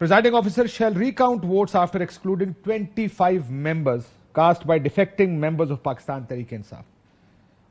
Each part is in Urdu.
Presiding officer shall recount votes after excluding 25 members cast by defecting members of Pakistan Tehreek-e-Insaf.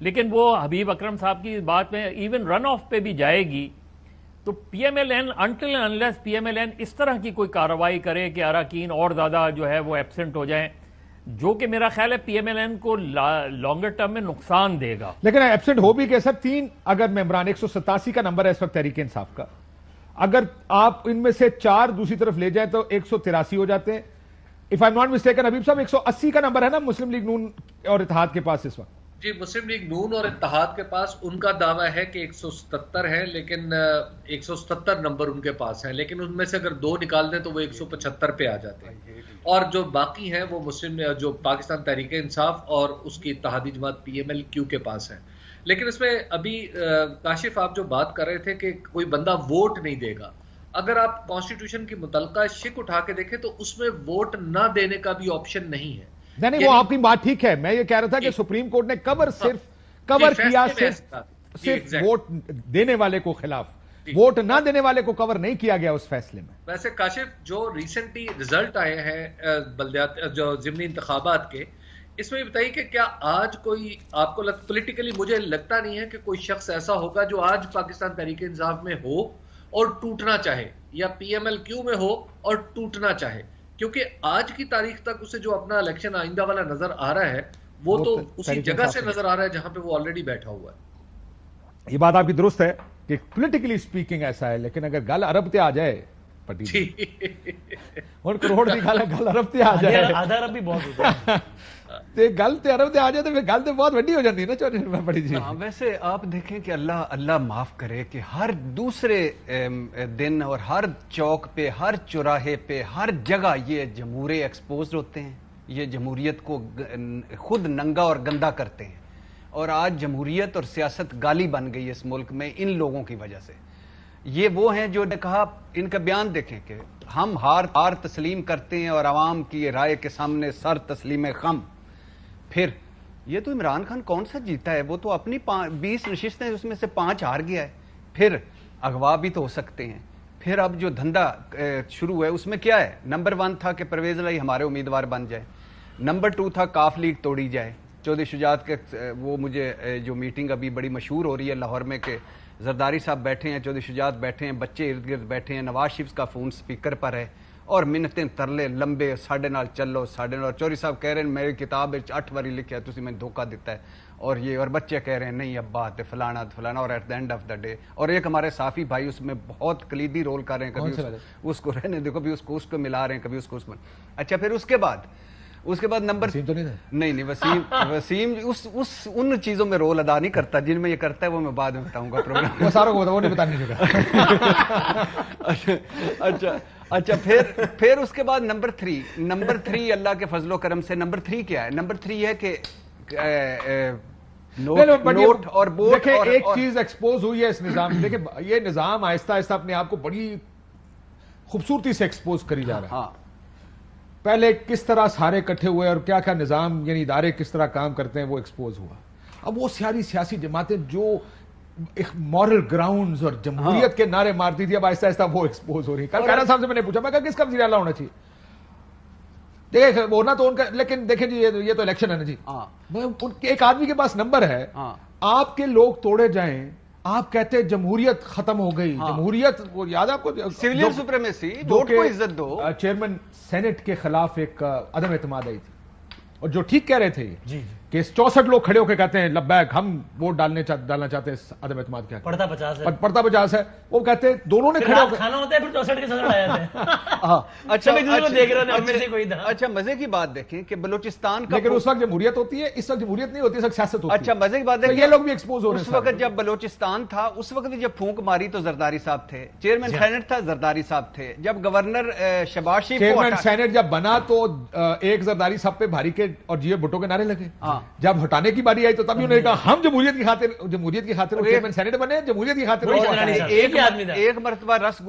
لیکن وہ حبیب اکرم صاحب کی بات میں ایون رن آف پہ بھی جائے گی تو P M L N until unless P M L N اس طرح کی کوئی کارروائی کرے کہ اراکین اور زیادہ جو ہے وہ ایبسنٹ ہو جائیں، جو کہ میرا خیال ہے پی ایم ایل این کو لانگر ٹرم میں نقصان دے گا. لیکن ایبسنٹ ہو بھی کہ سر 3 اگر ممبران 187 کا نمبر ہے اس وقت تحریک انصاف کا، اگر آپ ان میں سے 4 دوسری طرف لے جائیں تو 183 ہو جاتے ہیں. If I am not mistaken Habib صاحب 180 کا نمبر ہے نا مسلم لیگ نون اور اتحاد کے پاس اس وقت. جی مسلم لیگ نون اور اتحاد کے پاس ان کا دعویٰ ہے کہ 177 ہے، لیکن 177 نمبر ان کے پاس ہیں، لیکن ان میں سے اگر 2 نکال دیں تو وہ 175 پہ آ جاتے ہیں، اور جو باقی ہیں وہ مسلم جو پاکستان تحریک انصاف اور اس کی اتحادی جماعت پی ایم ایل کیو کے پاس ہیں. لیکن اس میں ابھی کاشف آپ جو بات کر رہے تھے کہ کوئی بندہ ووٹ نہیں دے گا، اگر آپ کانسٹیٹیوشن کی متعلقہ شک اٹھا کے دیکھیں تو اس میں ووٹ نہ دینے کا بھی آپشن نہیں ہے. نہیں وہ آپ کی بات ٹھیک ہے، میں یہ کہہ رہا تھا کہ سپریم کورٹ نے کور کیا صرف ووٹ دینے والے کو خلاف، ووٹ نہ دینے والے کو کور نہیں کیا گیا اس فیصلے میں. ویسے کاشف جو ریسنٹلی ریزلٹ آئے ہیں بلدیات جو ضمنی انتخابات کے، اس میں بتائیے کہ کیا آج کوئی آپ کو پولیٹیکلی مجھے لگتا نہیں ہے کہ کوئی شخص ایسا ہوگا جو آج پاکستان تحریک انصاف میں ہو اور ٹوٹنا چاہے، یا پی ایم ایل کیو میں ہو اور ٹوٹنا چاہے، کیونکہ آج کی تاریخ تک اسے جو اپنا الیکشن آئندہ والا نظر آ رہا ہے وہ تو اسی جگہ سے نظر آ رہا ہے جہاں پہ وہ آلریڈی بیٹھا ہوا ہے. یہ بات آپ کی درست ہے کہ پولیٹیکلی سپیکنگ ایسا ہے، لیکن اگر گل عرب تے آ جائے پٹی اور کروڑ کی گل عرب تے آ جائے، آدھا عرب بھی بہت ہوتا ہے تے گل تے عرب تے آ جائے تو پھر گل تے بہت بڑی ہو جاتی ہے نا چوری پڑی جی. ویسے آپ دیکھیں کہ اللہ معاف کرے کہ ہر دوسرے دن اور ہر چوک پہ، ہر چوراہے پہ، ہر جگہ یہ جمہوری ایکسپوزڈ ہوتے ہیں، یہ جمہوریت کو خود ننگا اور گندا کرتے ہیں، اور آج جمہوریت اور سیاست گالی بن گئی اس ملک میں ان لوگوں کی وجہ سے. یہ وہ ہیں جو نے کہا، ان کا بیان دیکھیں کہ ہم ہار تسلیم کرتے ہیں اور عوام کی رائے کے سامنے سر تسلیم خم. پھر یہ تو عمران خان کون سا جیتا ہے، وہ تو اپنی 20 نشستیں اس میں سے 5 ہار گیا ہے. پھر اغوا بھی تو ہو سکتے ہیں. پھر اب جو دھندا شروع ہے اس میں کیا ہے، نمبر 1 تھا کہ پرویز الہی ہمارے امیدوار بن جائے، نمبر 2 تھا کاف لیگ توڑی جائے. چودھری شجاعت کے وہ مجھے جو میٹنگ ابھی بڑی مشہور ہو رہی ہے لاہور میں کہ زرداری صاحب بیٹھے ہیں، چودھری شجاعت بیٹھے ہیں، بچے ارد گرد بیٹھے ہیں، نواز شریف کا فون سپیکر پر ہے اور منتیں ترلے لمبے، ساڈے نال چلو ساڈے نال. چودھری صاحب کہہ رہے ہیں میری کتاب 8 باری لکھا ہے، تسی میں دھوکہ دیتا ہے، اور یہ اور بچے کہہ رہے ہیں نہیں ابا تے فلانا فلانا. اور at the end of the day اور ایک ہمارے صافی بھائی اس میں بہت کلیدی رول کر رہے ہیں، کبھی اس کو رہنے دیکھو، کبھی اس کو ملا رہے ہیں، کبھی اس کو اچھا. پھر اس کے بعد نمبر نہیں وسیم ان چیزوں میں رول ادا نہیں کرتا جن میں یہ کرتا ہے، وہ میں بعد میں بتاؤں گا پروگرام. وہ ساروں کو وہ نہیں بتانے کا. اچھا پھر اس کے بعد نمبر 3 اللہ کے فضل و کرم سے نمبر 3 کیا ہے؟ نمبر 3 ہے کہ نوٹ اور بوٹ. دیکھیں ایک چیز ایکسپوز ہوئی ہے اس نظام، دیکھیں یہ نظام آہستہ آہستہ اپنے آپ کو بڑی خوبصورتی سے ایکسپوز کری جا رہا ہے. پہلے کس طرح سارے اکٹھے ہوئے اور کیا کیا نظام یعنی ادارے کس طرح کام کرتے ہیں وہ ایکسپوز ہوا. اب وہ سیاسی جماعتیں جو مورل گراؤنڈز اور جمہوریت کے نعرے مارتی تھی اب آہستہ آہستہ وہ ایکسپوز ہو رہی. کل کائنات صاحب سے میں نے پوچھا، میں کہا کس کا وزیر اعلیٰ ہونا چاہیے؟ دیکھیں ہونا تو ان کا، لیکن دیکھیں جی یہ تو الیکشن ہے نا جی. ایک آدمی کے پاس نمبر ہے، آپ کے لوگ توڑے جائیں، آپ کہتے جمہوریت ختم ہو گئی. جمہوریت وہ یاد ہے آپ کو، سویلین سپریمیسی، ووٹ کو عزت دو. چیئرمین سینٹ کے خلاف ایک عدم اعتماد آئی تھی اور جو ٹھیک کہہ رہے تھے کہ 64 لوگ کھڑے ہو کے کہتے ہیں لبیک ہم ووٹ ڈالنا چاہتے ہیں عدم اعتماد کیا پڑتا 50 ہے. وہ کہتے ہیں دونوں نے کھڑے ہو کے کھانا ہوتا ہے پھر 64 کے صدر آ جاتے ہیں. اچھا مزے کی بات دیکھیں کہ بلوچستان کا، لیکن اس وقت جمہوریت ہوتی ہے، اس وقت جمہوریت نہیں ہوتی، اس وقت سیاست ہوتی ہے. اچھا مزے کی بات ہے یہ لوگ بھی ایکسپوز ہو رہے ہیں. اس وقت جب بلوچستان تھا اس وقت جب پھونک ماری تو زرداری صاحب تھے، چیئرمین سینٹ تھا زرداری صاحب تھے. جب گورنر شہباز شریف چیئرمین سینٹ جب بنا تو ایک زرداری صاحب پہ بھاری کے اور جی بھٹو کے نعرے لگے. جب ہٹانے کی باری آئی تو تب انہوں نے کہا ہم جمہوریت کی خاطر چیئرمین سینٹ بنے، جمہوریت کی خاطر. ایک مرتبہ رس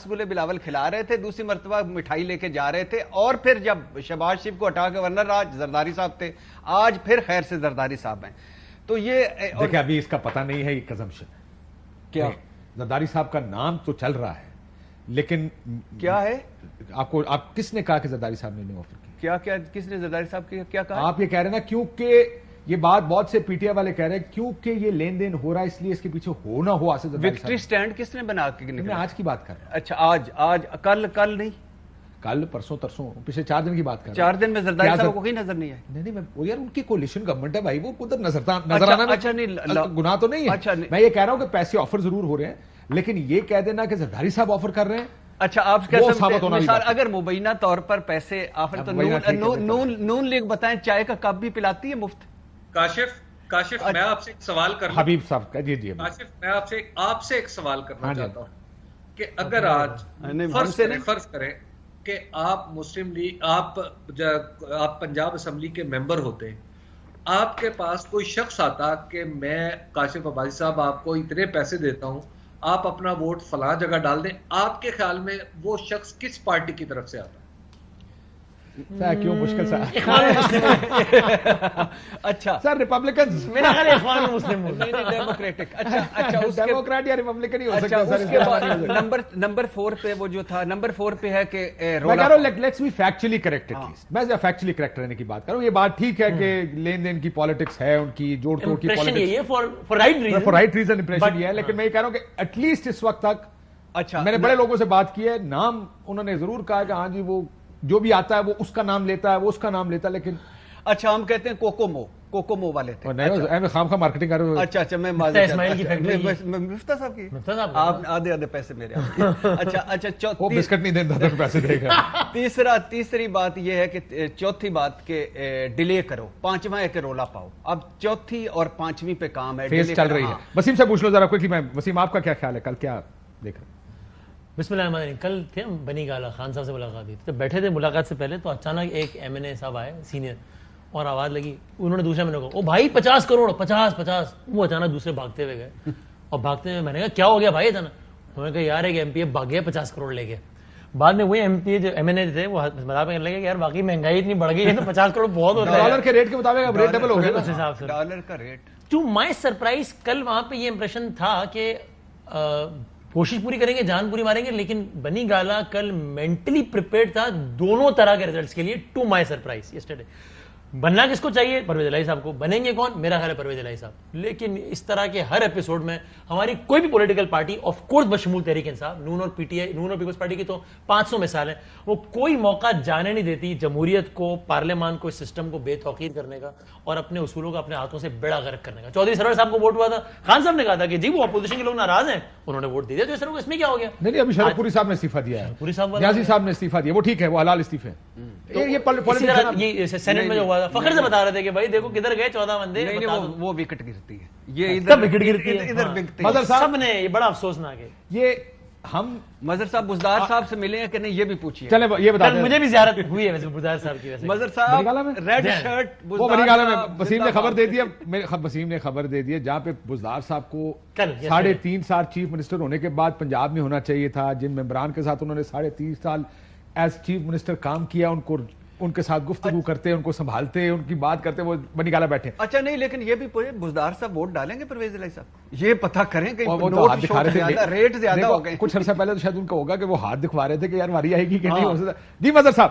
گلے بلاول کھلا رہے تھے، دوسری مرتبہ مٹھائی لے کے جا رہے تھے. اور پھر جب شہباز شریف کو ہٹا کے گورنر آج زرداری صاحب تھے، آج پھر خیر سے زرداری صاحب ہیں. تو یہ دیکھیں ابھی اس کا پتہ نہیں ہے، یہ کنزمپشن کیا. زرداری صاحب کا نام تو چل رہا ہے لیکن کیا ہے، آپ کس نے کہا کہ زرداری صاحب نے آفر کیا؟ کیا کیا کس نے زرداری صاحب کی کیا کہا؟ آپ یہ کہہ رہے ہیں نا کیونکہ یہ بات بہت سے پی ٹی آئی والے کہہ رہے ہیں کیونکہ یہ لین دین ہو رہا ہے اس لیے اس کے پیچھے ہو نہ ہو آصف زرداری وکٹری سٹینڈ کس نے بنا کے میں نکلا؟ آج کی بات کر رہا ہوں. اچھا آج کل نہیں، کل پرسوں ترسوں پچھلے 4 دن کی بات کر رہا 4 دن میں زرداری صاحب کو کہیں نظر نہیں آئی؟ نہیں میں وہ یار ان کی کولیشن گورنمنٹ ہے بھائی، وہ ادھر نظر آنا اچھا نہیں گناہ تو نہیں ہے. میں یہ کہہ رہا ہوں کہ پیسے آفر ضرور ہو رہے ہیں لیکن یہ کہہ دینا کہ زرداری صاحب آفر کر رہے ہیں. اچھا آپ کہہ سکتے ہیں مثال اگر مبینہ طور پر پیسے آفر تو نون لیگ بتائیں چائے کا کپ بھی پلاتی ہے مفت؟ کاشف میں آپ سے ایک سوال کرنا حبیب صاحب کا جی کاشف میں آپ سے ایک سوال کرنا چاہتا ہوں کہ اگر آج فرض کریں کہ آپ مسلم لیگ آپ پنجاب اسمبلی کے ممبر ہوتے ہیں، آپ کے پاس کوئی شخص آتا کہ میں کاشف عباسی صاحب آپ کو اتنے پیسے دیتا ہوں آپ اپنا ووٹ فلاں جگہ ڈال دیں، آپ کے خیال میں وہ شخص کس پارٹی کی طرف سے آتا؟ کیوں مشکل سا اچھا سر ریپبلکنز میرا خیال ہے اخوان مسلم ڈیموکریٹک اچھا ڈیموکریٹ یا ریپبلکن ہی ہو اچھا سکتا اس کے بعد نمبر 4 پہ وہ جو تھا نمبر 4 پہ ہے کہ میں کہہ رہا ہوں let's be factually correct at least. میں فیکچولی کریکٹ رہنے کی بات کر رہا ہوں. یہ بات ٹھیک ہے کہ لین دین کی پالیٹکس ہے ان کی جوڑ توڑ کی politics for right reason impression یہ ہے لیکن میں یہ کہہ رہا ہوں کہ ایٹ لیسٹ اس وقت تک اچھا میں نے بڑے لوگوں سے بات کی ہے نام انہوں نے ضرور کہا کہ ہاں جی وہ جو بھی آتا ہے وہ اس کا نام لیتا ہے وہ اس کا نام لیتا ہے لیکن اچھا ہم کہتے ہیں کوکومو والے تھے خام خام مارکیٹنگ کر رہے ہو. اچھا میں مفتہ صاحب کی آپ آدھے پیسے میرے اچھا وہ بسکٹ نہیں دیتا تو پیسے دے گا. تیسری بات یہ ہے کہ چوتھی بات کہ ڈیلے کرو 5واں ہے کہ رولا پاؤ. اب چوتھی اور 5ویں پہ کام ہے فیس چل رہی ہے. وسیم سے پوچھ لو ذرا کوئکلی. میں وسیم آپ کا کیا خیال ہے کل کیا دیکھ رہے ہیں؟ بسم اللہ الرحمن الرحیم. کل تھے ہم بنی گالا خان صاحب سے ملاقات ہوئی، جب بیٹھے تھے ملاقات سے پہلے تو اچانک ایک ایم این اے صاحب آئے سینئر اور آواز لگی، انہوں نے دوسرے میں نے کہا او بھائی 50 کروڑ 50. وہ اچانک دوسرے بھاگتے ہوئے گئے اور بھاگتے ہوئے میں نے کہا کیا ہو گیا بھائی اچانک؟ انہوں نے کہا یار ایک ایم پی اے بھاگ گیا 50 کروڑ لے کے. بعد میں وہی ایم پی جو ایم این اے تھے وہ مذاق کرنے لگے کہ یار باقی مہنگائی اتنی بڑھ گئی ہے تو 50 کروڑ بہت ہوتا ہے. ڈالر کے ریٹ کے مطابق اب ریٹ ڈبل ہو گیا اس حساب سے ڈالر کا ریٹ. ٹو مائی سرپرائز کل وہاں پہ یہ امپریشن تھا کہ کوشش پوری کریں گے جان پوری ماریں گے لیکن بنی گالا کل مینٹلی پریپیئرڈ تھا دونوں طرح کے ریزلٹس کے لیے. ٹو مائی سرپرائز یسٹرڈے بننا کس کو چاہیے؟ پرویز الہی صاحب کو. بنیں گے کون؟ میرا خیال ہے پرویز الہی صاحب. لیکن اس طرح کے ہر ایپیسوڈ میں ہماری کوئی بھی پولیٹیکل پارٹی آف کورس بشمول تحریک انصاف نون اور پی ٹی آئی نون اور پیپلز پارٹی کی تو 500 مثال ہیں، وہ کوئی موقع جانے نہیں دیتی جمہوریت کو پارلیمان کو اس سسٹم کو بے توقیر کرنے کا اور اپنے اصولوں کا اپنے ہاتھوں سے بیڑا غرق کرنے کا. چودھری سرور صاحب کو ووٹ ہوا تھا، خان صاحب نے کہا تھا کہ جی وہ اپوزیشن کے لوگ ناراض ہیں انہوں نے ووٹ دے دیا. جو سر اس میں کیا ہو گیا؟ نہیں ابھی شرف پوری صاحب نے استعفیٰ دیا ہے، نیازی صاحب نے استعفیٰ دیا، وہ ٹھیک ہے وہ حلال استعفے ہیں. یہ سینٹ میں جو ہوا تھا فخر سے بتا رہے تھے کہ بھائی دیکھو کدھر گئے 14 بندے. وہ وکٹ گرتی ہے، یہ ادھر وکٹ گرتی ہے ادھر بکتے مظہر صاحب نے. یہ بڑا افسوسناک ہے. یہ ہم مظہر صاحب بزدار صاحب سے ملے ہیں کہ نہیں یہ بھی پوچھیے. چلے یہ بتا دیں مجھے بھی زیارت ہوئی ہے ویسے بزدار صاحب کی. ویسے مظہر صاحب ریڈ شرٹ وہ بنی گالا میں وسیم نے خبر دے دیا، وسیم نے خبر دے دیا جہاں پہ بزدار صاحب کو 3.5 سال چیف منسٹر ہونے کے بعد پنجاب میں ہونا چاہیے تھا. جن ممبران کے ساتھ انہوں نے 3.5 سال ایز چیف منسٹر کام کیا ان کے ساتھ گفتگو کرتے ان کو سنبھالتے ان کی بات کرتے وہ بنی گالا بیٹھے. اچھا نہیں لیکن یہ بھی پورے بزدار صاحب ووٹ ڈالیں گے پرویز الہی صاحب؟ یہ پتہ کریں کہ ریٹ زیادہ ہو گئے. کچھ عرصہ پہلے تو شاید ان کا ہوگا کہ وہ ہاتھ دکھوا رہے تھے کہ یار واری آئے گی کہ نہیں ہو سکتا. جی مظہر صاحب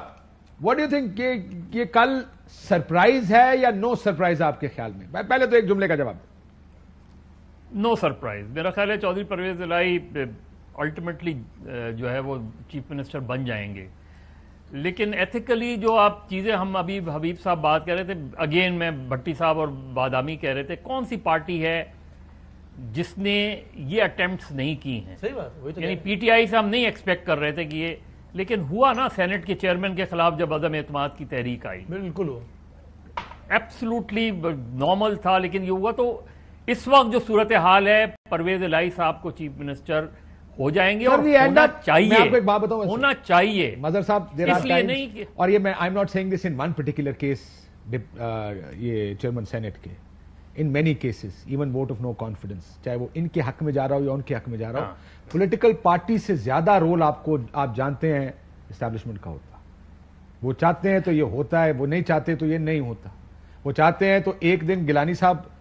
واٹ ڈو یو تھنک کہ یہ کل سرپرائز ہے یا نو سرپرائز آپ کے خیال میں؟ پہلے تو ایک جملے کا جواب. نو سرپرائز. میرا خیال ہے چودھری پرویز الہی الٹیمیٹلی جو ہے وہ چیف منسٹر بن جائیں گے. لیکن ایتھیکلی جو آپ چیزیں ہم ابھی حبیب صاحب بات کر رہے تھے، اگین میں بھٹی صاحب اور بادامی کہہ رہے تھے کون سی پارٹی ہے جس نے یہ اٹیمپٹس نہیں کی ہیں. صحیح بات. یعنی پی ٹی آئی سے ہم نہیں ایکسپیکٹ کر رہے تھے کہ یہ، لیکن ہوا نا سینٹ کے چیئرمین کے خلاف جب عدم اعتماد کی تحریک آئی بالکل ہوا ایبسلوٹلی نارمل تھا. لیکن یہ ہوا تو اس وقت جو صورتحال ہے پرویز الہی صاحب کو چیف منسٹر ہو جائیں گے اور ہونا چاہیے. میں آپ کو ایک بات بتاؤں، ہونا چاہیے مظہر صاحب اس لیے نہیں. اور یہ میں I am not saying this in one particular case یہ چیئرمین سینٹ کے، in many cases even vote of no confidence چاہے وہ ان کے حق میں جا رہا ہو یا ان کے حق میں جا رہا ہو، پولیٹیکل پارٹی سے زیادہ رول آپ جانتے ہیں اسٹیبلشمنٹ کا ہوتا. وہ چاہتے ہیں تو یہ ہوتا ہے، وہ نہیں چاہتے تو یہ نہیں ہوتا. وہ چاہتے ہیں تو ایک دن گیلانی صاحب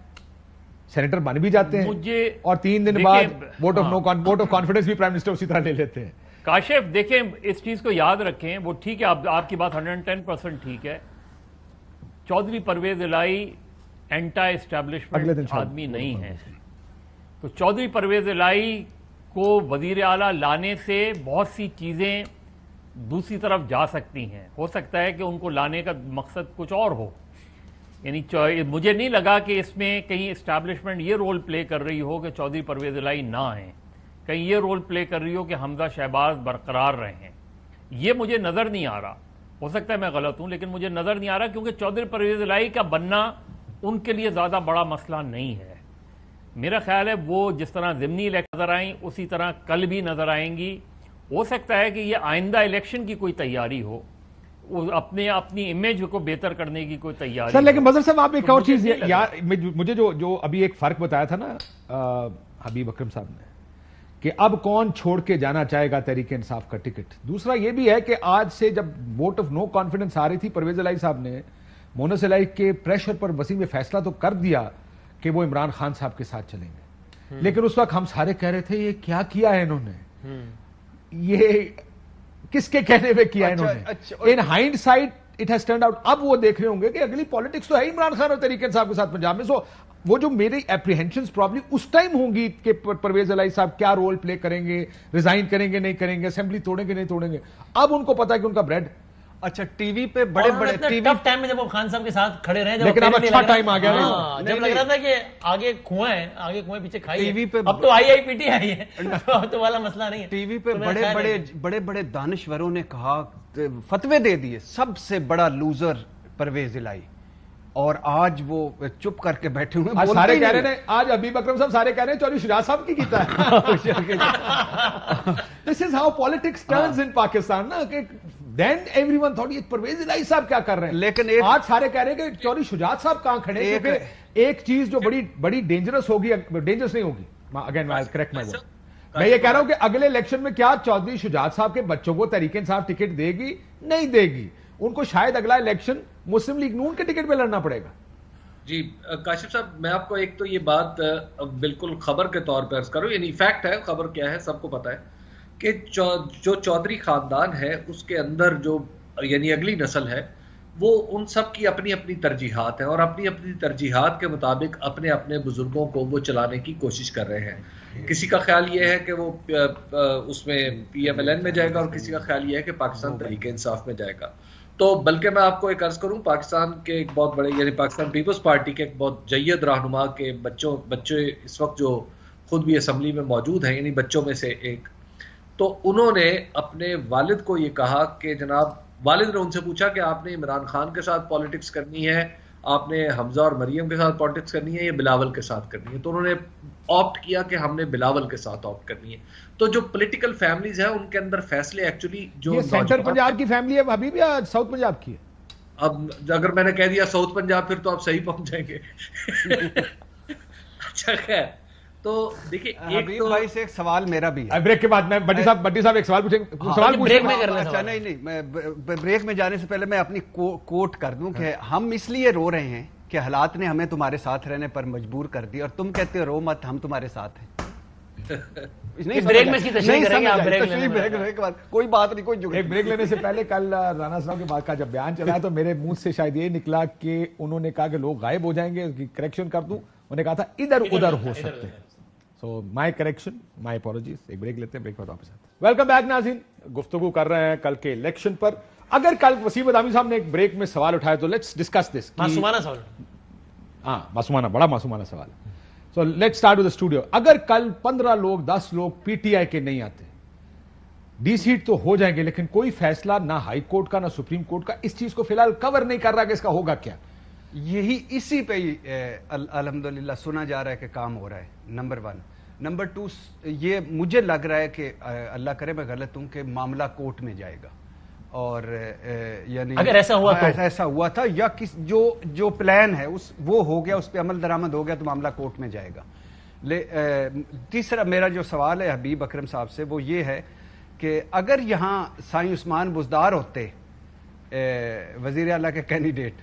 سینیٹر بن بھی جاتے ہیں اور 3 دن بعد ووٹ آف کانفیڈنس بھی پرائم منسٹر اسی طرح لے لیتے ہیں. کاشف دیکھیں اس چیز کو یاد رکھیں, وہ ٹھیک ہے آپ کی بات 110% ٹھیک ہے. چودھری پرویز الہی اینٹا اسٹیبلشمنٹ آدمی نہیں ہے, تو چودھری پرویز الہی کو وزیر اعلیٰ لانے سے بہت سی چیزیں دوسری طرف جا سکتی ہیں. ہو سکتا ہے کہ ان کو لانے کا مقصد کچھ اور ہو, یعنی مجھے نہیں لگا کہ اس میں کہیں اسٹیبلشمنٹ یہ رول پلے کر رہی ہو کہ چودھری پرویز الہی نہ آئیں, کہیں یہ رول پلے کر رہی ہو کہ حمزہ شہباز برقرار رہیں. یہ مجھے نظر نہیں آ رہا, ہو سکتا ہے میں غلط ہوں, لیکن مجھے نظر نہیں آ رہا, کیونکہ چودھری پرویز الہی کا بننا ان کے لیے زیادہ بڑا مسئلہ نہیں ہے. میرا خیال ہے وہ جس طرح ضمنی الیکشن نظر آئیں اسی طرح کل بھی نظر آئیں گی. ہو سکتا ہے کہ یہ آئندہ الیکشن کی کوئی تیاری ہو, اپنی امیج کو بہتر کرنے کی کوئی تیاری. سر لیکن مظہر صاحب آپ ایک اور چیز, مجھے جو ابھی ایک فرق بتایا تھا نا حبیب اکرم صاحب نے, کہ اب کون چھوڑ کے جانا چاہے گا تحریک انصاف کا ٹکٹ. دوسرا یہ بھی ہے کہ آج سے جب ووٹ آف نو کانفیڈنس آ رہی تھی, پرویز الہی صاحب نے مونس الہی کے پریشر پر وسیم میں فیصلہ تو کر دیا کہ وہ عمران خان صاحب کے ساتھ چلیں گے, لیکن اس وقت ہم سارے کہہ رہے تھے یہ کیا کیا ہے انہوں نے, یہ کس کے کہنے پہ کیا انہوں نے. In hindsight it has turned out. اب وہ دیکھ رہے ہوں گے کہ اگلی پالیٹکس تو ہے عمران خان اور تحریک انصاف کے ساتھ پنجاب میں. سو وہ جو میری اپریہنشنز پرابلی اس ٹائم ہوں گی کہ پرویز الہی صاحب کیا رول پلے کریں گے, ریزائن کریں گے نہیں کریں گے, اسمبلی توڑیں گے نہیں توڑیں گے. اب ان کو پتا ہے کہ ان کا بریڈ. اچھا ٹی وی پہ بڑے ٹف ٹائم میں جب وہ خان صاحب کے ساتھ کھڑے رہے, لیکن اب اچھا ٹائم آ گیا, جب لگ رہا تھا کہ آگے کنویں پیچھے کھائی, اب تو PTI آئی ہے, تو والا مسئلہ نہیں ہے. ٹی وی پہ بڑے بڑے دانشوروں نے کہا, فتوے دے دیے سب سے بڑا لوزر پرویز الہی, اور آج وہ چپ کر کے بیٹھے ہوئے. سارے کہہ رہے ہیں, آج حبیب اکرم صاحب سارے کہہ رہے ہیں چودھری شجاع صاحب کی کیتا ہے. دس از ہاؤ پالیٹکس ٹرنز ان پاکستان نا, کہ then everyone thought یہ پرویز الہی صاحب کیا کر رہے ہیں, لیکن آج سارے کہہ رہے ہیں کہ چودھری شجاع صاحب کہاں کھڑے ہیں. کیونکہ ایک چیز جو بڑی ڈینجرس ہوگی, ڈینجرس نہیں ہوگی, اگین میں کریکٹ میں یہ کہہ رہا ہوں کہ اگلے الیکشن میں کیا چودھری شجاع صاحب کے بچوں کو تحریک انصاف ٹکٹ دے گی, نہیں دے گی. ان کو شاید اگلا الیکشن مسلم لیگ نون کے ٹکٹ پہ لڑنا پڑے گا. جی کاشف صاحب, میں آپ کو ایک تو یہ بات بالکل خبر کے طور پہ عرض کروں, یعنی فیکٹ ہے, خبر کیا ہے سب کو پتا ہے کہ جو چودھری خاندان ہے اس کے اندر جو یعنی اگلی نسل ہے, وہ ان سب کی اپنی اپنی ترجیحات ہیں, اور اپنی اپنی ترجیحات کے مطابق اپنے اپنے بزرگوں کو وہ چلانے کی کوشش کر رہے ہیں. کسی کا خیال یہ ہے کہ وہ اس میں PMLN میں جائے گا, اور کسی کا خیال یہ ہے کہ پاکستان تحریک انصاف میں جائے گا. تو بلکہ میں آپ کو ایک عرض کروں, پاکستان کے ایک بہت بڑے یعنی پاکستان پیپلز پارٹی کے ایک بہت جید رہنما کے بچے اس وقت جو خود بھی اسمبلی میں موجود ہیں, یعنی بچوں میں سے ایک, تو انہوں نے اپنے والد کو یہ کہا کہ جناب, والد نے ان سے پوچھا کہ آپ نے عمران خان کے ساتھ پالیٹکس کرنی ہے, آپ نے حمزہ اور مریم کے ساتھ پالیٹکس کرنی ہے, یا بلاول کے ساتھ کرنی ہے. تو انہوں نے آپٹ کیا کہ ہم نے بلاول کے ساتھ آپٹ کرنی ہے. تو جو پولیٹیکل فیملیز ہیں ان کے اندر فیصلے ایکچولی جو سینٹرل پنجاب کی فیملی ہے حبیب, یا ساؤتھ پنجاب کی ہے؟ اب اگر میں نے کہہ دیا ساؤتھ پنجاب, پھر تو آپ صحیح پہنچ جائیں گے. اچھا خیر, تو دیکھیے حبیب بھائی سے ایک سوال میرا بھی ہے. بریک کے بعد میں بٹی صاحب ایک سوال پوچھیں. اچھا نہیں, بریک میں جانے سے پہلے میں اپنی کوٹ کر دوں کہ ہم اس لیے رو رہے ہیں کہ حالات نے ہمیں تمہارے ساتھ رہنے پر مجبور کر دیا, اور تم کہتے ہو رو مت, ہم تمہارے ساتھ ہیں. کوئی بات نہیں, کوئی ایک بریک لینے سے پہلے کل رانا صاحب کے بعد کا جب بیان چلا تو میرے منہ سے شاید یہ نکلا کہ انہوں نے کہا کہ لوگ غائب ہو جائیں گے, اس کی کریکشن کر دوں, انہوں نے کہا تھا ادھر ادھر ہو سکتے ہیں. سو مائی کریکشن, مائی اپولوجیز. ایک بریک لیتے ہیں, بریک بعد واپس آتے ہیں. ویلکم بیک ناظرین, گفتگو کر رہے ہیں کل کے الیکشن پر. اگر کل وسیم ادامی صاحب نے ایک بریک میں سوال اٹھایا تو لیٹس ڈسکس دس. معصومانہ سوال, ہاں معصومانہ, بڑا معصومانہ سوال ہے. So let's start with the studio. اگر کل 15 لوگ 10 لوگ PTI کے نہیں آتے, ڈی سیٹ تو ہو جائیں گے, لیکن کوئی فیصلہ نہ ہائی کورٹ کا نہ سپریم کورٹ کا اس چیز کو فی الحال کور نہیں کر رہا کہ اس کا ہوگا کیا. یہی اسی پہ الحمدللہ سنا جا رہا ہے کہ کام ہو رہا ہے. نمبر 1. نمبر 2, یہ مجھے لگ رہا ہے کہ اللہ کرے میں غلط ہوں کہ معاملہ کورٹ میں جائے گا, اور یعنی اگر ایسا ہوا تھا یا جو پلان ہے وہ ہو گیا, اس پہ عمل درآمد ہو گیا, تو معاملہ کورٹ میں جائے گا. تیسرا میرا جو سوال ہے حبیب اکرم صاحب سے وہ یہ ہے کہ اگر یہاں سائیں عثمان بزدار ہوتے وزیر اعلیٰ کے کینڈیڈیٹ,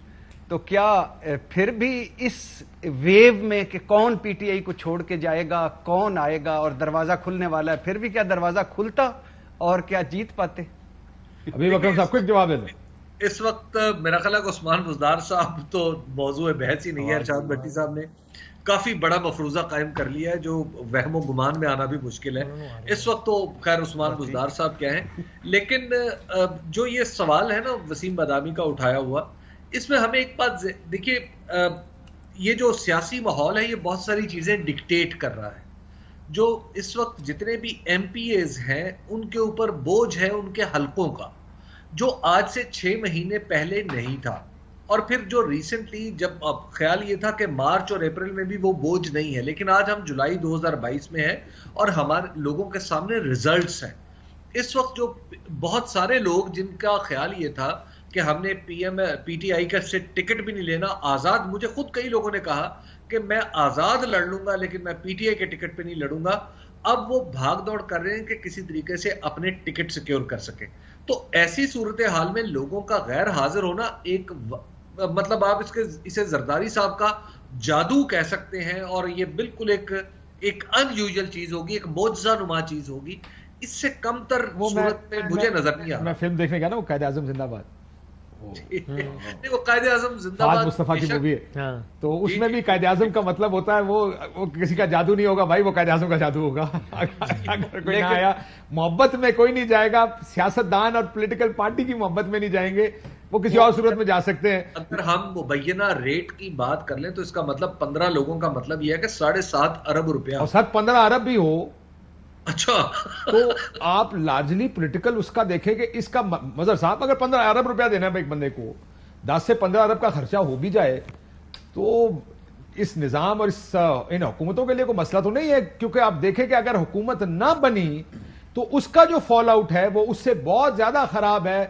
تو کیا پھر بھی اس ویو میں کہ کون PTI کو چھوڑ کے جائے گا, کون آئے گا اور دروازہ کھلنے والا ہے, پھر بھی کیا دروازہ کھلتا اور کیا جیت پاتے؟ ابھی اکرم صاحب کو جواب دے دیں. اس وقت میرا خیال ہے کہ عثمان بزدار صاحب تو موضوع بحث ہی نہیں ہے. ارشاد بھٹی صاحب نے کافی بڑا مفروضہ قائم کر لیا ہے جو وہم و گمان میں آنا بھی مشکل ہے اس وقت. تو خیر عثمان بزدار صاحب کیا ہیں, لیکن جو یہ سوال ہے نا وسیم بادامی کا اٹھایا ہوا, اس میں ہمیں ایک بات دیکھیے, یہ جو سیاسی ماحول ہے یہ بہت ساری چیزیں ڈکٹیٹ کر رہا ہے. جو اس وقت جتنے بھی ایم پی ایز ہیں ان کے اوپر بوجھ ہے ان کے حلقوں کا, جو آج سے 6 مہینے پہلے نہیں تھا. اور پھر جو ریسنٹلی جب اب خیال یہ تھا کہ مارچ اور اپریل میں بھی وہ بوجھ نہیں ہے, لیکن آج ہم جولائی 2022 میں ہیں اور ہمارے لوگوں کے سامنے ریزلٹس ہیں. اس وقت جو بہت سارے لوگ جن کا خیال یہ تھا کہ ہم نے پی ٹی آئی کا سے ٹکٹ بھی نہیں لینا, آزاد, مجھے خود کئی لوگوں نے کہا کہ میں آزاد لڑ لوں گا لیکن میں پی ٹی آئی کے ٹکٹ پہ نہیں لڑوں گا, اب وہ بھاگ دوڑ کر رہے ہیں کہ کسی طریقے سے اپنے ٹکٹ سیکیور کر سکیں. تو ایسی صورتحال میں لوگوں کا غیر حاضر ہونا ایک مطلب آپ اسے زرداری صاحب کا جادو کہہ سکتے ہیں, اور یہ بالکل ایک ان یوزل چیز ہوگی, ایک معجزہ نما چیز ہوگی. اس سے کم تر صورت میں مجھے نظر نہیں آ رہا. میں فلم دیکھنے گیا نا, وہ قائد اعظم زندہ باد, وہ قائد اعظم زندہ باد مصطفیٰ کی مووی ہے, تو اس میں بھی قائد اعظم کا مطلب ہوتا ہے وہ کسی کا جادو نہیں ہوگا بھائی, وہ قائد اعظم کا جادو ہوگا. اگر کوئی نہ آیا, محبت میں کوئی نہیں جائے گا, سیاستدان اور پولیٹیکل پارٹی کی محبت میں نہیں جائیں گے, وہ کسی اور صورت میں جا سکتے ہیں. اگر ہم مبینہ ریٹ کی بات کر لیں تو اس کا مطلب 15 لوگوں کا مطلب یہ ہے کہ 7.5 ارب روپیہ, اور سر 15 ارب بھی ہو. اچھا, تو آپ لارجلی پولیٹیکل اس کا دیکھیں کہ اس کا مظہر صاحب اگر 15 ارب روپیہ دینا ہے ایک بندے کو, 10 سے 15 ارب کا خرچہ ہو بھی جائے تو اس نظام اور ان حکومتوں کے لیے کوئی مسئلہ تو نہیں ہے. کیونکہ آپ دیکھیں کہ اگر حکومت نہ بنی تو اس کا جو فال آؤٹ ہے وہ اس سے بہت زیادہ خراب ہے.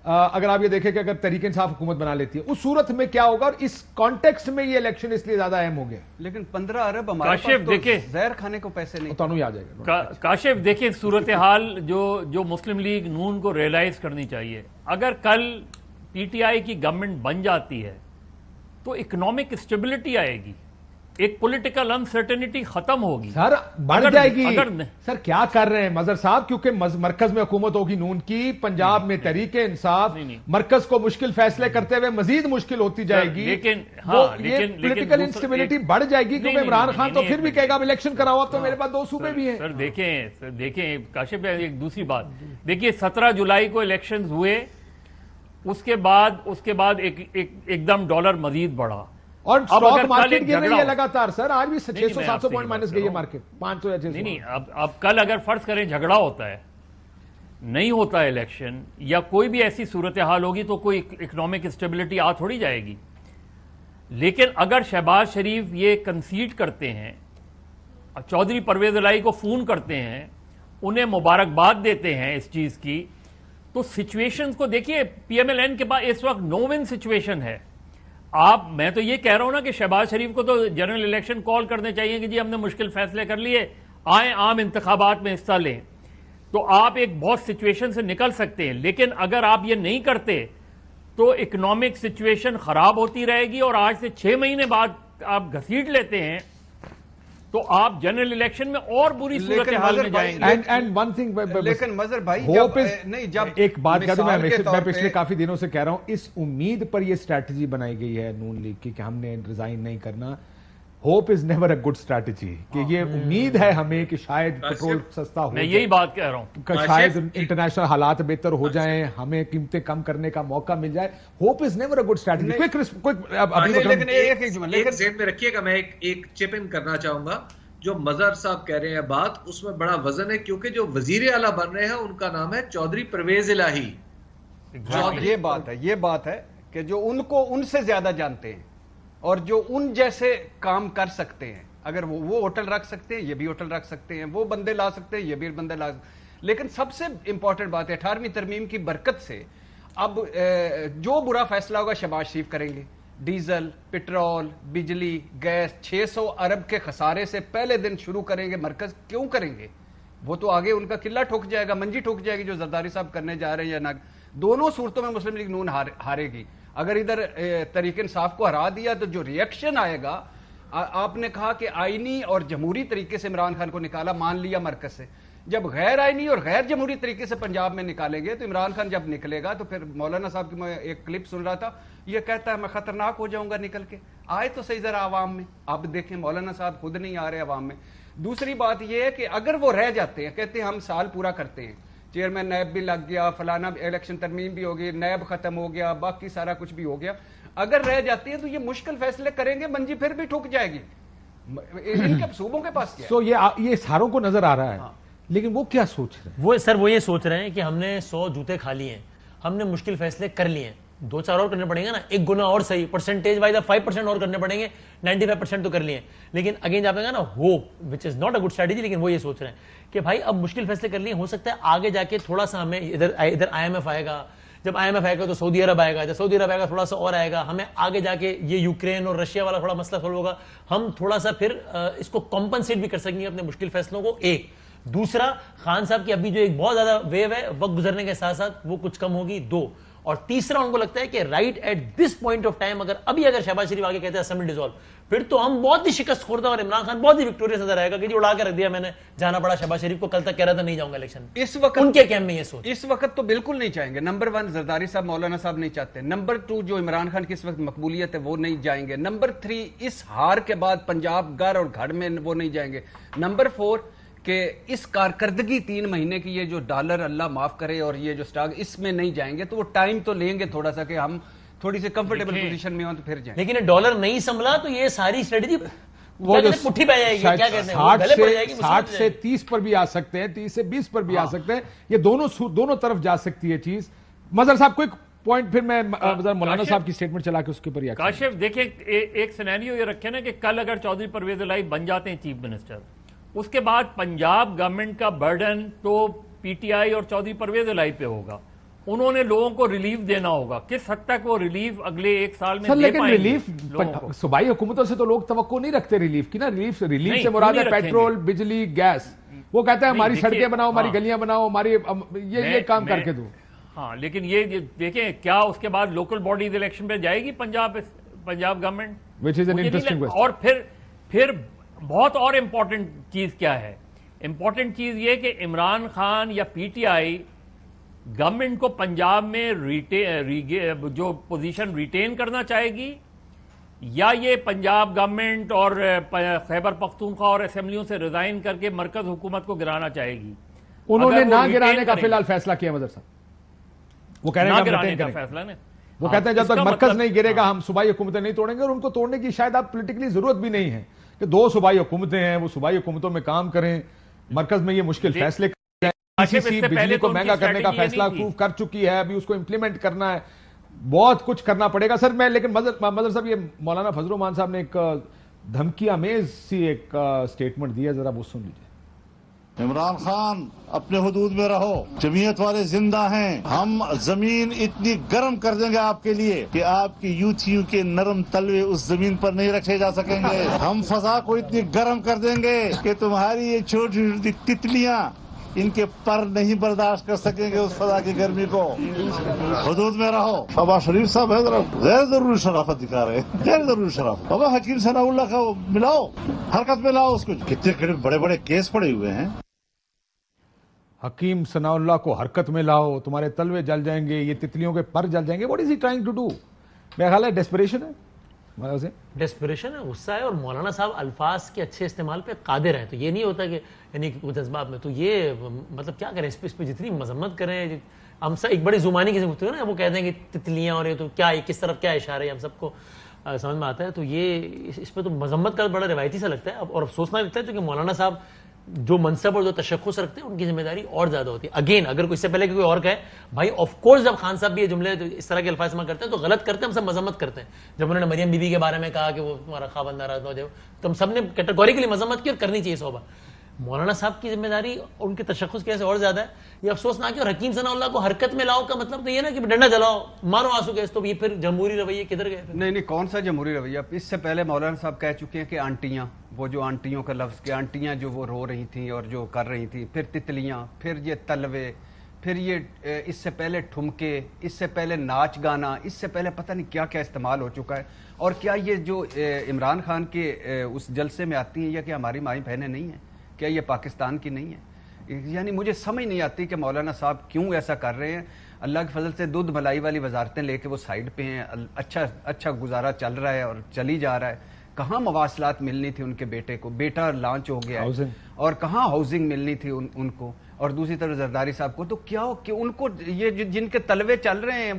اگر آپ یہ دیکھیں کہ اگر تحریک انصاف حکومت بنا لیتی ہے, اس صورت میں کیا ہوگا, اور اس کانٹیکسٹ میں یہ الیکشن اس لیے زیادہ اہم ہو گیا. لیکن 15 ارب ہمارے پاس تو زہر کھانے کو پیسے نہیں. تو آ جائے گا. کاشف دیکھیں صورتحال جو مسلم لیگ نون کو ریئلائز کرنی چاہیے. اگر کل پی ٹی آئی کی گورنمنٹ بن جاتی ہے تو اکنامک اسٹیبلٹی آئے گی, ایک پولیٹیکل انسرٹنٹی ختم ہوگی. سر بڑھ جائے گی. سر کیا کر رہے ہیں مظہر صاحب, کیونکہ مرکز میں حکومت ہوگی نون کی, پنجاب میں تحریک انصاف, مرکز کو مشکل فیصلے کرتے ہوئے مزید مشکل ہوتی جائے گی. لیکن یہ پولیٹیکل انسٹیبلٹی بڑھ جائے گی, کیونکہ عمران خان تو پھر بھی کہے گا الیکشن کراؤ, اب تو میرے پاس 2 صوبے بھی ہیں. سر دیکھیں کاشف بھائی, ایک دوسری بات دیکھیے, 17 جولائی کو الیکشنز ہوئے, اس کے بعد ایک دم ڈالر مزید بڑھا, اور اسٹاک مارکیٹ گر رہی ہے لگاتار. سر آج بھی 600-700 پوائنٹ مائنس گئی ہے مارکیٹ, 500 یا 600. نہیں, اب کل اگر فرض کریں جھگڑا ہوتا ہے, نہیں ہوتا ہے الیکشن, یا کوئی بھی ایسی صورتحال ہوگی, تو کوئی اکنامک اسٹیبلٹی آ تھوڑی جائے گی. لیکن اگر شہباز شریف یہ کنسیڈ کرتے ہیں, چودھری پرویز الہی کو فون کرتے ہیں, انہیں مبارکباد دیتے ہیں اس چیز کی, تو سچویشنز کو دیکھیے. پی ایم ایل این کے پاس اس وقت نو ون سچویشن ہے. میں تو یہ کہہ رہا ہوں نا کہ شہباز شریف کو تو جنرل الیکشن کال کرنے چاہیے کہ جی ہم نے مشکل فیصلے کر لیے, آئیں عام انتخابات میں حصہ لیں, تو آپ ایک بہت سچویشن سے نکل سکتے ہیں. لیکن اگر آپ یہ نہیں کرتے تو اکنامک سچویشن خراب ہوتی رہے گی, اور آج سے 6 مہینے بعد آپ گھسیٹ لیتے ہیں تو آپ جنرل الیکشن میں اور بری صورتحال میں جائیں گے. لیکن مظہر بھائی ایک بات کہہ دوں, میں پچھلے کافی دنوں سے کہہ رہا ہوں, اس امید پر یہ اسٹریٹجی بنائی گئی ہے نون لیگ کی کہ ہم نے ریزائن نہیں کرنا. Hope is never a good strategy, کہ یہ امید ہے ہمیں کہ شاید پیٹرول سستا ہو, میں یہی بات کہہ رہا ہوں, کہ شاید انٹرنیشنل حالات بہتر ہو جائیں, ہمیں قیمتیں کم کرنے کا موقع مل جائے. Hope is never a good strategy. لیکن ایک ذہن میں رکھیے گا, میں ایک چپ ان کرنا چاہوں گا. جو مظہر صاحب کہہ رہے ہیں بات, اس میں بڑا وزن ہے, کیونکہ جو وزیر اعلیٰ بن رہے ہیں ان کا نام ہے چودھری پرویز الہی. یہ بات ہے کہ جو ان سے زیادہ جانتے ہیں, اور جو ان جیسے کام کر سکتے ہیں. اگر وہ ہوٹل رکھ سکتے ہیں, یہ بھی ہوٹل رکھ سکتے ہیں, وہ بندے لا سکتے ہیں, یہ بھی بندے لا سکتے ہیں. لیکن سب سے امپورٹنٹ بات ہے 18ویں ترمیم کی برکت سے اب جو برا فیصلہ ہوگا شہباز شریف کریں گے. ڈیزل, پیٹرول, بجلی, گیس 600 ارب کے خسارے سے پہلے دن شروع کریں گے. مرکز کیوں کریں گے؟ وہ تو آگے ان کا قلعہ ٹھوک جائے گا, منجی ٹھوک جائے گی, جو زرداری صاحب کرنے جا رہے ہیں یا نہ. دونوں صورتوں میں مسلم لیگ نون ہارے گی. اگر ادھر تحریک انصاف کو ہرا دیا تو جو ریئیکشن آئے گا, آپ نے کہا کہ آئینی اور جمہوری طریقے سے عمران خان کو نکالا, مان لیا مرکز سے, جب غیر آئینی اور غیر جمہوری طریقے سے پنجاب میں نکالیں گے تو عمران خان جب نکلے گا تو پھر مولانا صاحب کی میں ایک کلپ سن رہا تھا, یہ کہتا ہے میں خطرناک ہو جاؤں گا نکل کے. آئے تو صحیح ذرا عوام میں, آپ دیکھیں مولانا صاحب خود نہیں آ رہے عوام میں. دوسری بات یہ ہے کہ اگر وہ رہ جاتے ہیں, کہتے ہیں ہم سال پورا کرتے ہیں, چیئرمین نیب بھی لگ گیا, فلانا الیکشن ترمیم بھی ہو گئی, نیب ختم ہو گیا, باقی سارا کچھ بھی ہو گیا, اگر رہ جاتی ہے تو یہ مشکل فیصلے کریں گے, منجی پھر بھی ٹھک جائے گی. ان کے صوبوں کے پاس کیا ہے؟ یہ ساروں کو نظر آ رہا ہے, لیکن وہ کیا سوچ رہے ہیں؟ وہ سر وہ یہ سوچ رہے ہیں کہ ہم نے 100 جوتے کھا لیے ہیں, ہم نے مشکل فیصلے کر لیے ہیں, 2-4 اور کرنے پڑیں گے نا, ایک گنا اور صحیح پرسنٹیج وائز 5% اور کرنے پڑیں گے, 95% تو کر لیے ہیں. لیکن اگین آپ نے کہا نا hope which is not a good strategy, لیکن وہ یہ سوچ رہے ہیں کہ بھائی اب مشکل فیصلے کر لیے, ہو سکتا ہے آگے جا کے تھوڑا سا ہمیں ادھر IMF آئے گا, جب IMF آئے گا تو سعودی عرب آئے گا, جب سعودی عرب آئے گا تھوڑا سا اور آئے گا, ہمیں آگے جا کے یہ یوکرین اور رشیا والا تھوڑا مسئلہ سولو ہوگا, ہم تھوڑا سا پھر اس کو کمپنسیٹ بھی کر سکیں گے اپنے مشکل فیصلوں کو. ایک دوسرا, خان صاحب کی ابھی جو ایک بہت زیادہ ویو ہے وقت گزرنے کے ساتھ ساتھ وہ کچھ کم ہوگی. 2 اور تیسرا ان کو لگتا ہے کہ right at this point of time اگر شہباز شریف آگے کہتے ہیں اسمبلی ڈیزالو, پھر تو ہم بہت ہی شکست خوردہ اور عمران خان بہت ہی وکٹوریس نظر آئے گا کہ جی اڑا کے رکھ دیا میں نے, جانا پڑا شہباز شریف کو, کل تک کہہ رہا تھا نہیں جاؤں گا الیکشن. اس وقت ان کے کیمپ میں یہ سوچ اس وقت تو بالکل نہیں چاہیں گے. نمبر 1 زرداری صاحب مولانا صاحب نہیں چاہتے. نمبر 2 جو عمران خان کی اس وقت مقبولیت ہے وہ نہیں جائیں گے. نمبر 3 اس ہار کے بعد پنجاب گھر اور گھڑ میں وہ نہیں جائیں گے. نمبر 4 کہ اس کارکردگی 3 مہینے کی یہ جو ڈالر اللہ معاف کرے اور یہ جو سٹاک اس میں نہیں جائیں گے, تو وہ ٹائم تو لیں گے تھوڑا سا کہ ہم تھوڑی سی کمفرٹیبل پوزیشن میں ہوں تو پھر جائیں. لیکن ڈالر نہیں سنبھلا تو یہ ساری اسٹریٹجی وہ جو پٹھی پہ جائے گی, کیا کہتے ہیں 60 سے 30 پر بھی آ سکتے ہیں, 30 سے 20 پر بھی آ سکتے ہیں, یہ دونوں طرف جا سکتی ہے چیز. مظہر صاحب کوئی پوائنٹ, پھر میں مولانا صاحب کی سٹیٹمنٹ چلا کے اس کے اوپر. کاشف دیکھیں ایک سینیریو یہ رکھے نا کہ کل اگر چودھری پرویز الہی بن جاتے ہیں چیف منسٹر, اس کے بعد پنجاب گورنمنٹ کا برڈن تو PTI اور چودھری پرویز الہی پہ ہوگا. انہوں نے لوگوں کو ریلیف دینا ہوگا. کس حد تک وہ ریلیف اگلے 1 سال میں دے پائیں گے؟ ریلیف صوبائی حکومتوں سے تو لوگ توقع نہیں رکھتے ریلیف کی نا. ریلیف سے مراد ہے پیٹرول, بجلی, گیس. وہ کہتے ہیں ہماری سڑکیں بناؤ, ہماری گلیاں بناؤ, ہماری یہ کام کر کے دو. ہاں, لیکن یہ دیکھیں کیا اس کے بعد لوکل باڈیز الیکشن پہ جائے گی Punjab government, which is an interesting question. اور پھر بہت اور امپورٹنٹ چیز کیا ہے؟ امپورٹنٹ چیز یہ کہ عمران خان یا PTI گورنمنٹ کو پنجاب میں جو پوزیشن ریٹین کرنا چاہے گی, یا یہ پنجاب گورنمنٹ اور خیبر پختونخوا اور اسمبلیوں سے ریزائن کر کے مرکز حکومت کو گرانا چاہے گی. انہوں نے نہ گرانے کا فی الحال فیصلہ کیا مظہر صاحب. وہ کہہ رہے ہیں گرانے کا فیصلہ نے, وہ کہتے ہیں جب تک مرکز نہیں گرے گا ہم صوبائی حکومتیں نہیں توڑیں گے, اور ان کو توڑنے کی شاید اب پولیٹیکلی ضرورت بھی نہیں ہے کہ 2 صوبائی حکومتیں ہیں, وہ صوبائی حکومتوں میں کام کریں, مرکز میں یہ مشکل فیصلے بجلی کو مہنگا کرنے کا فیصلہ اپروو کر چکی ہے, ابھی اس کو امپلیمنٹ کرنا ہے, بہت کچھ کرنا پڑے گا. سر میں لیکن مظہر صاحب, یہ مولانا فضل الرحمان صاحب نے ایک دھمکی آمیز سی ایک سٹیٹمنٹ دی ہے, ذرا وہ سن لیجیے. عمران خان اپنے حدود میں رہو, جمعیت والے زندہ ہیں, ہم زمین اتنی گرم کر دیں گے آپ کے لیے کہ آپ کی یوتھیوں کے نرم تلوے اس زمین پر نہیں رکھے جا سکیں گے. ہم فضا کو اتنی گرم کر دیں گے کہ تمہاری یہ چھوٹی چھوٹی تتلیاں ان کے پر نہیں برداشت کر سکیں گے اس فضا کی گرمی کو. حدود میں رہو. بابا شریف صاحب ہے ذرا غیر ضروری شرافت دکھا رہے ہیں, غیر ضروری شرافت. بابا حکیم ثناء اللہ کا ملاؤ, حرکت میں لاؤ اس کو. کتنے بڑے بڑے کیس پڑے ہوئے ہیں. حکیم ثناء اللہ کو حرکت میں لاؤ, تمہارے تلوے جل جائیں گے, یہ تتلیوں کے پر جل جائیں گے. What is he trying to do? میرا خیال ہے ڈیسپریشن ہے, ڈیسپریشن ہے, غصہ ہے. اور مولانا صاحب الفاظ کے اچھے استعمال پہ قادر ہیں, تو یہ نہیں ہوتا کہ یعنی جذبات میں تو یہ مطلب کیا کریں, اس پہ جتنی مذمت کریں. ہم سب ایک بڑی زبانی کی ضرورت ہے نا, وہ کہتے ہیں کہ تتلیاں اور یہ تو کیا کس طرف کیا اشارہ ہے, ہم سب کو سمجھ میں آتا ہے. تو یہ اس پہ تو مذمت کا بڑا روایتی سا لگتا ہے, اور افسوسناک لگتا ہے کیونکہ مولانا صاحب جو منصب اور جو تشخص رکھتے ہیں ان کی ذمہ داری اور زیادہ ہوتی ہے. اگین اگر کوئی اس سے پہلے کوئی اور کہے بھائی آف کورس جب خان صاحب بھی یہ جملے اس طرح کے الفاظ استعمال کرتے ہیں تو غلط کرتے ہیں, ہم سب مذمت کرتے ہیں. جب انہوں نے مریم بی بی کے بارے میں کہا کہ وہ تمہارا خاوند ناراض ہو جائے تو ہم سب نے کیٹیگوریکلی مذمت کی اور کرنی چاہیے صوبہ. مولانا صاحب کی ذمہ داری اور ان کے تشخص کی وجہ سے اور زیادہ ہے. یہ افسوس نہ کہ اور حکیم ثناء اللہ کو حرکت میں لاؤ کا مطلب تو یہ نا کہ ڈنڈا جلاؤ مارو آنسو گیس, تو یہ پھر جمہوری رویے کدھر گئے؟ نہیں کون سا جمہوری رویہ. اس سے پہلے مولانا صاحب کہہ چکے ہیں کہ آنٹیاں, وہ جو آنٹیوں کا لفظ کہ آنٹیاں جو وہ رو رہی تھیں اور جو کر رہی تھیں, پھر تتلیاں, پھر یہ تلوے, پھر یہ اس سے پہلے ٹھمکے, اس سے پہلے ناچ گانا, اس سے پہلے پتہ نہیں کیا کیا استعمال ہو چکا ہے. اور کیا یہ جو عمران خان کے اس جلسے میں آتی ہیں یا کہ ہماری مائیں بہنیں نہیں ہیں, کیا یہ پاکستان کی نہیں ہیں؟ یعنی مجھے سمجھ نہیں آتی کہ مولانا صاحب کیوں ایسا کر رہے ہیں. اللہ کے فضل سے دودھ ملائی والی وزارتیں لے کے وہ سائڈ پہ ہیں, اچھا گزارا چل رہا ہے اور چلی جا رہا ہے. کہاں مواصلات ملنی تھی ان کے بیٹے کو, بیٹا لانچ ہو گیا ہے, اور کہاں ہاؤسنگ ملنی تھی ان کو, اور دوسری طرف زرداری صاحب کو. تو کیا کہ ان کو یہ جن کے تلوے چل رہے ہیں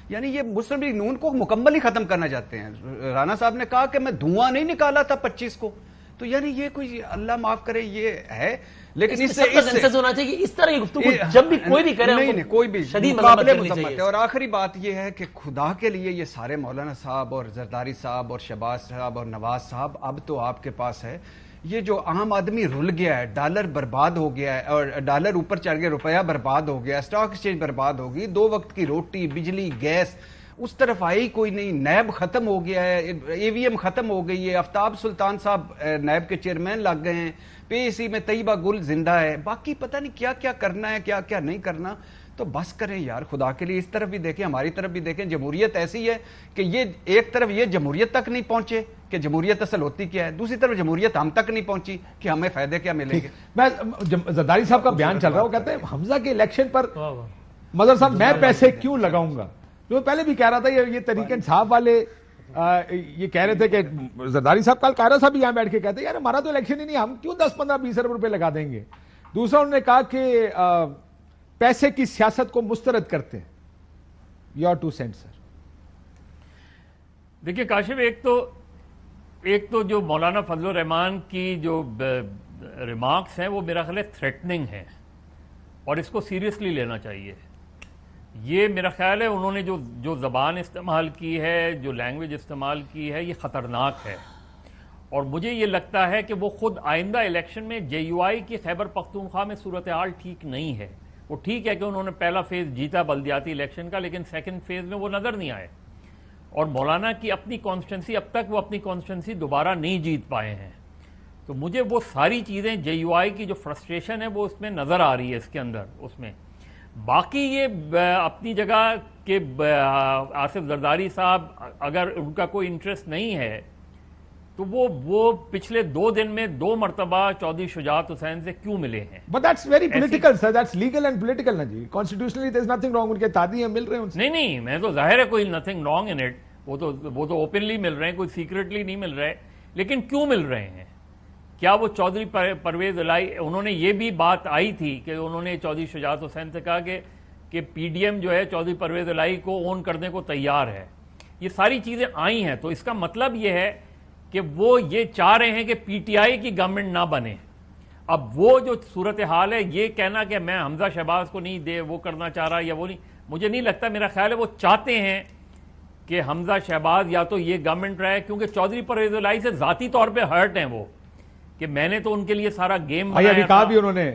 یعنی یہ مسلم لیگ نون کو مکمل ہی ختم کرنا چاہتے ہیں. رانا صاحب نے کہا کہ میں دھواں نہیں نکالا تھا 25 کو, تو یعنی یہ کوئی اللہ معاف کرے یہ ہے. لیکن اس سے ہونا چاہیے کہ اس طرح کی گفتگو جب بھی کوئی بھی کرے نہیں کوئی بھی شدید مقابلے مذمت ہے. اور آخری بات یہ ہے کہ خدا کے لیے یہ سارے مولانا صاحب اور زرداری صاحب اور شہباز صاحب اور نواز صاحب, اب تو آپ کے پاس ہے یہ جو عام آدمی رل گیا ہے, ڈالر برباد ہو گیا ہے, اور ڈالر اوپر چڑھ گیا, روپیہ برباد ہو گیا, اسٹاک ایکسچینج برباد ہو گئی, 2 وقت کی روٹی, بجلی, گیس, اس طرف آئی کوئی نہیں. نیب ختم ہو گیا ہے, اے وی ایم ختم ہو گئی ہے, آفتاب سلطان صاحب نیب کے چیئرمین لگ گئے ہیں, پی ای سی میں طیبہ گل زندہ ہے, باقی پتہ نہیں کیا کیا کرنا ہے کیا کیا نہیں کرنا. تو بس کریں یار خدا کے لیے, اس طرف بھی دیکھیں ہماری طرف بھی دیکھیں. جمہوریت ایسی ہے کہ یہ ایک طرف یہ جمہوریت تک نہیں پہنچے کہ جمہوریت اصل ہوتی کیا ہے, دوسری طرف جمہوریت ہم تک نہیں پہنچی کہ ہمیں فائدے کیا ملیں گے. میں زرداری صاحب کا بیان چل رہا ہے, وہ کہتے ہیں حمزہ کے الیکشن پر مظہر صاحب میں پیسے کیوں لگاؤں گا. جو پہلے بھی کہہ رہا تھا یہ تحریک انصاف والے یہ کہہ رہے تھے کہ زرداری صاحب کل قاہرہ صاحب بھی یہاں بیٹھ کے کہتے ہیں یار ہمارا تو الیکشن ہی نہیں, ہم کیوں 10-15-20 ارب روپے لگا دیں گے. دوسرا انہوں نے کہا کہ پیسے کی سیاست کو مسترد کرتے ہیں. یور 2 سینٹ سر. دیکھیے کاشف, ایک تو جو مولانا فضل الرحمان کی جو ریمارکس ہیں وہ میرا خیال ہے تھریٹننگ ہیں, اور اس کو سیریسلی لینا چاہیے. یہ میرا خیال ہے انہوں نے جو زبان استعمال کی ہے, جو لینگویج استعمال کی ہے, یہ خطرناک ہے. اور مجھے یہ لگتا ہے کہ وہ خود آئندہ الیکشن میں جے یو آئی کی خیبر پختونخوا میں صورتحال ٹھیک نہیں ہے. وہ ٹھیک ہے کہ انہوں نے پہلا فیز جیتا بلدیاتی الیکشن کا, لیکن سیکنڈ فیز میں وہ نظر نہیں آئے. اور مولانا کی اپنی کانسٹیٹنسی, اب تک وہ اپنی کانسٹیٹنسی دوبارہ نہیں جیت پائے ہیں. تو مجھے وہ ساری چیزیں جے یو آئی کی جو فرسٹریشن ہے وہ اس میں نظر آ رہی ہے اس کے اندر. اس میں باقی یہ اپنی جگہ کہ آصف زرداری صاحب اگر ان کا کوئی انٹرسٹ نہیں ہے تو وہ پچھلے 2 دن میں 2 مرتبہ چودھری شجاعت حسین سے کیوں ملے ہیں. But that's very political, sir. That's legal and political نا جی. Constitutionally there's nothing wrong. ان کے تادی ہیں مل رہے ہیں ان سے. نہیں میں تو ظاہر ہے کوئی nothing wrong in it. وہ تو اوپنلی مل رہے ہیں, کوئی سیکریٹلی نہیں مل رہے. لیکن کیوں مل رہے ہیں؟ کیا وہ چودھری پرویز الہی, انہوں نے یہ بھی بات آئی تھی کہ انہوں نے چودھری شجاعت حسین سے کہا کہ پی ڈی ایم جو ہے چودھری پرویز الہی کو اون کرنے کو تیار ہے. یہ ساری چیزیں آئی ہیں, تو اس کا مطلب یہ ہے کہ وہ یہ چاہ رہے ہیں کہ پی ٹی آئی کی گورنمنٹ نہ بنے. اب وہ جو صورتحال ہے, یہ کہنا کہ میں حمزہ شہباز کو نہیں وہ کرنا چاہ رہا یا وہ نہیں, مجھے نہیں لگتا. میرا خیال ہے وہ چاہتے ہیں کہ حمزہ شہباز یا تو یہ گورنمنٹ رہے, کیونکہ چودھری پرویز الہی سے ذاتی طور پہ ہرٹ ہیں وہ, کہ میں نے تو ان کے لیے سارا گیم بنایا تھا. کہا بھی انہوں نے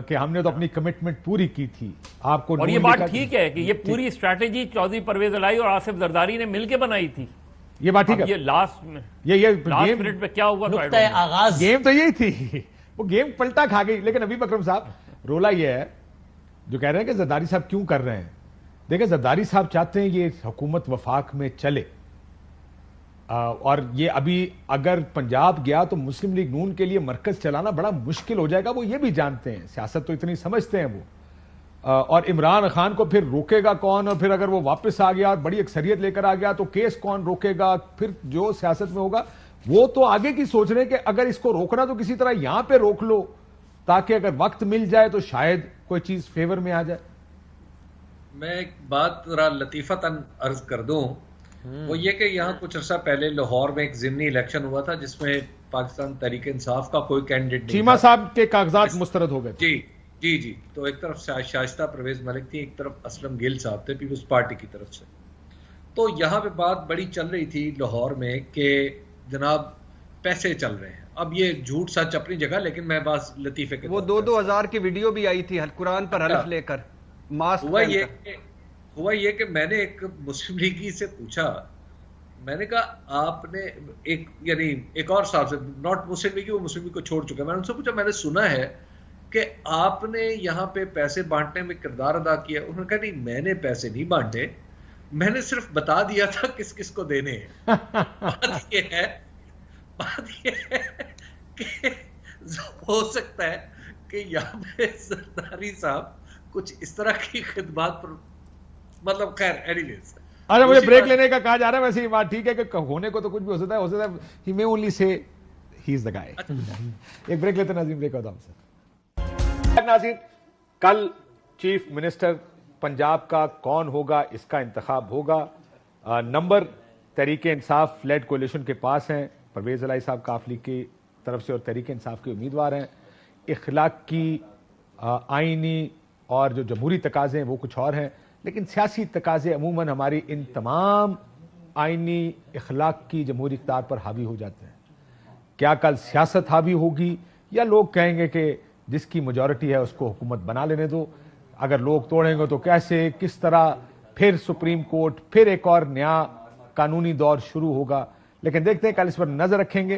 کہ ہم نے تو اپنی کمٹمنٹ پوری کی تھی آپ کو, اور یہ بات ٹھیک ہے کہ یہ پوری اسٹریٹجی چودھری پرویز الہی اور آصف زرداری نے مل کے بنائی تھی. یہ بات ٹھیک ہے. یہ لاسٹ منٹ پہ کیا ہوا, آغاز گیم تو یہی تھی, وہ گیم پلٹا کھا گئی. لیکن ابھی اکرم صاحب رولا یہ ہے جو کہہ رہے ہیں کہ زرداری صاحب کیوں کر رہے ہیں. دیکھیں زرداری صاحب چاہتے ہیں یہ حکومت وفاق میں چلے, اور یہ ابھی اگر پنجاب گیا تو مسلم لیگ نون کے لیے مرکز چلانا بڑا مشکل ہو جائے گا. وہ یہ بھی جانتے ہیں, سیاست تو اتنی سمجھتے ہیں وہ. اور عمران خان کو پھر روکے گا کون, اور پھر اگر وہ واپس آ گیا بڑی اکثریت لے کر آ گیا تو کیس کون روکے گا, پھر جو سیاست میں ہوگا وہ تو آگے کی سوچ رہے ہیں کہ اگر اس کو روکنا تو کسی طرح یہاں پہ روک لو تاکہ اگر وقت مل جائے تو شاید کوئی چیز فیور میں آ جائے. میں ایک بات ذرا لطیفتاً عرض کر دوں, وہ یہ کہ یہاں کچھ عرصہ پہلے لاہور میں ایک ضمنی الیکشن ہوا تھا جس میں پاکستان تحریک انصاف کا کوئی کینڈیڈیٹ نہیں, چیمہ صاحب کے کاغذات مسترد ہو گئے. جی تو ایک طرف شائستہ پرویز ملک تھی, ایک طرف اسلم گل صاحب تھے پیپلز پارٹی کی طرف سے. تو یہاں پہ بات بڑی چل رہی تھی لاہور میں کہ جناب پیسے چل رہے ہیں. اب یہ جھوٹ سچ اپنی جگہ, لیکن میں بات لطیفے کے وہ 2,000 کی ویڈیو بھی آئی تھی قرآن پر حلف لے کر ماسک. ہوا یہ کہ میں نے ایک مسلم لیگی سے پوچھا, میں نے کہا آپ نے ایک اور صاحب سے, ناٹ مسلم لیگی, وہ مسلم لیگ کو چھوڑ چکا, میں نے ان سے پوچھا میں نے سنا ہے کہ آپ نے یہاں پہ پیسے بانٹنے میں کردار ادا کیا. انہوں نے کہا نہیں میں نے پیسے نہیں بانٹے, میں نے صرف بتا دیا تھا کس کس کو دینے ہیں. بات یہ ہے کہ ہو سکتا ہے کہ یہاں پہ زرداری صاحب کچھ اس طرح کی خدمات پر مطلب خیر اینی ویز. اچھا مجھے بریک لینے کا کہا جا رہا ہے. ویسے یہ بات ٹھیک ہے کہ ہونے کو تو کچھ بھی ہو سکتا ہے ہی میں اونلی سے ہی از دا گائے. ایک بریک لیتے ناظرین, بریک ہوتا ہوں سر. ناظرین, کل چیف منسٹر پنجاب کا کون ہوگا اس کا انتخاب ہوگا. Number Tehreek Insaf lead coalition کے پاس ہیں. پرویز الہی صاحب کاف لیگ کی طرف سے اور تحریک انصاف کے امیدوار ہیں. اخلاق کی, آئینی اور جو جمہوری تقاضے ہیں وہ کچھ اور ہیں, لیکن سیاسی تقاضے عموماً ہماری ان تمام آئینی, اخلاق کی, جمہوری اقدار پر حاوی ہو جاتے ہیں. کیا کل سیاست حاوی ہوگی یا لوگ کہیں گے کہ جس کی میجورٹی ہے اس کو حکومت بنا لینے دو, اگر لوگ توڑیں گے تو کیسے, کس طرح, پھر سپریم کورٹ, پھر ایک اور نیا قانونی دور شروع ہوگا. لیکن دیکھتے ہیں, کل اس پر نظر رکھیں گے.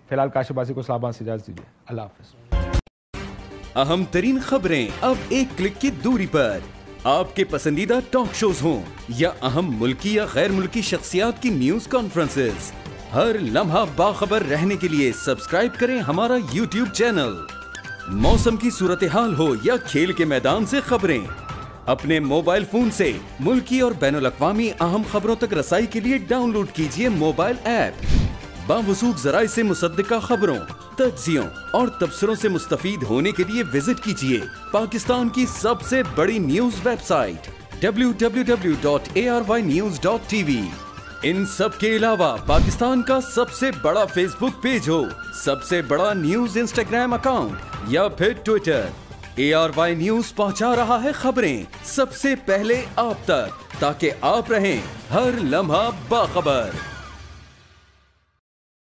فی الحال کاشف عباسی کو صاحبان سے اجازت دیجیے. اللہ حافظ. اہم ترین خبریں اب ایک کلک کی دوری پر. آپ کے پسندیدہ ٹاک شوز ہوں یا اہم ملکی یا غیر ملکی شخصیات کی نیوز کانفرنسز, ہر لمحہ باخبر رہنے کے لیے سبسکرائب کریں ہمارا یوٹیوب چینل. موسم کی صورتحال ہو یا کھیل کے میدان سے خبریں, اپنے موبائل فون سے ملکی اور بین الاقوامی اہم خبروں تک رسائی کے لیے ڈاؤن لوڈ کیجیے موبائل ایپ. باوثوق ذرائع سے مصدقہ خبروں, تجزیوں اور تبصروں سے مستفید ہونے کے لیے وزٹ کیجیے پاکستان کی سب سے بڑی نیوز ویب سائٹ www.arYnews.tv. ان سب کے علاوہ پاکستان کا سب سے بڑا فیس بک پیج ہو, سب سے بڑا نیوز انسٹاگرام اکاؤنٹ یا پھر ٹویٹر, ARY نیوز پہنچا رہا ہے خبریں سب سے پہلے آپ تک, تاکہ آپ رہیں ہر لمحہ باخبر.